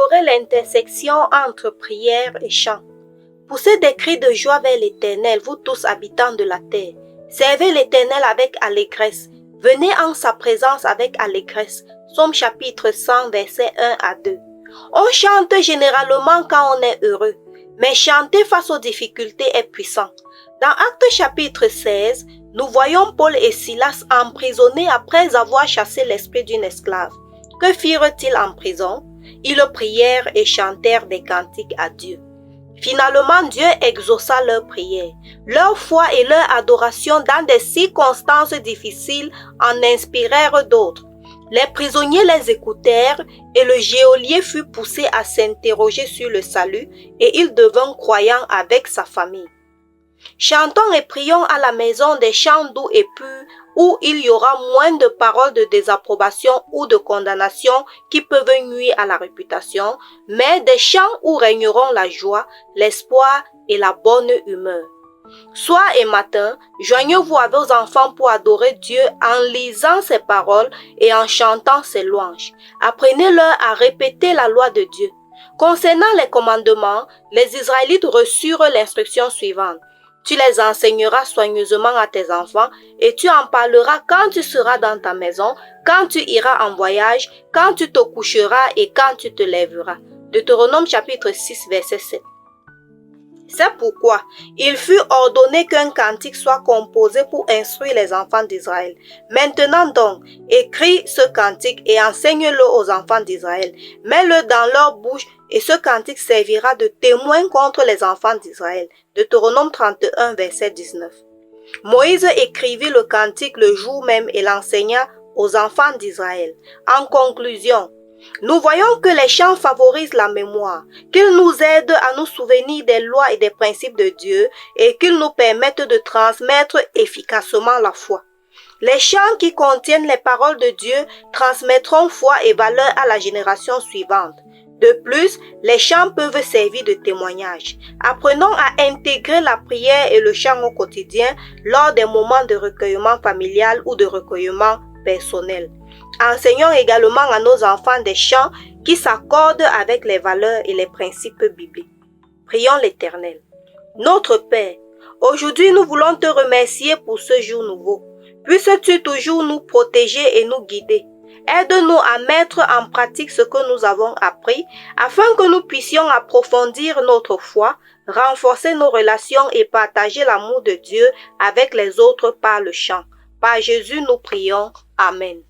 explorer l'intersection entre prière et chant. Poussez des cris de joie vers l'Éternel, vous tous habitants de la terre. Servez l'Éternel avec allégresse. Venez en sa présence avec allégresse. Psaume chapitre 100, versets 1 à 2. On chante généralement quand on est heureux, mais chanter face aux difficultés est puissant. Dans Actes chapitre 16, nous voyons Paul et Silas emprisonnés après avoir chassé l'esprit d'une esclave. Que firent-ils en prison? Ils prièrent et chantèrent des cantiques à Dieu. Finalement, Dieu exauça leurs prières. Leur foi et leur adoration dans des circonstances difficiles en inspirèrent d'autres. Les prisonniers les écoutèrent et le geôlier fut poussé à s'interroger sur le salut et il devint croyant avec sa famille. Chantons et prions à la maison des chants doux et purs où il y aura moins de paroles de désapprobation ou de condamnation qui peuvent nuire à la réputation, mais des chants où régneront la joie, l'espoir et la bonne humeur. Soir et matin, joignez-vous à vos enfants pour adorer Dieu en lisant ses paroles et en chantant ses louanges. Apprenez-leur à répéter la loi de Dieu. Concernant les commandements, les Israélites reçurent l'instruction suivante. Tu les enseigneras soigneusement à tes enfants et tu en parleras quand tu seras dans ta maison, quand tu iras en voyage, quand tu te coucheras et quand tu te lèveras. Deutéronome chapitre 6, verset 7. C'est pourquoi il fut ordonné qu'un cantique soit composé pour instruire les enfants d'Israël. Maintenant donc, écris ce cantique et enseigne-le aux enfants d'Israël. Mets-le dans leur bouche et ce cantique servira de témoin contre les enfants d'Israël. Deutéronome 31, verset 19. Moïse écrivit le cantique le jour même et l'enseigna aux enfants d'Israël. En conclusion, nous voyons que les chants favorisent la mémoire, qu'ils nous aident à nous souvenir des lois et des principes de Dieu et qu'ils nous permettent de transmettre efficacement la foi. Les chants qui contiennent les paroles de Dieu transmettront foi et valeur à la génération suivante. De plus, les chants peuvent servir de témoignage. Apprenons à intégrer la prière et le chant au quotidien lors des moments de recueillement familial ou de recueillement personnel. Enseignons également à nos enfants des chants qui s'accordent avec les valeurs et les principes bibliques. Prions l'Éternel. Notre Père, aujourd'hui nous voulons te remercier pour ce jour nouveau. Puisses-tu toujours nous protéger et nous guider. Aide-nous à mettre en pratique ce que nous avons appris afin que nous puissions approfondir notre foi, renforcer nos relations et partager l'amour de Dieu avec les autres par le chant. Par Jésus nous prions. Amen.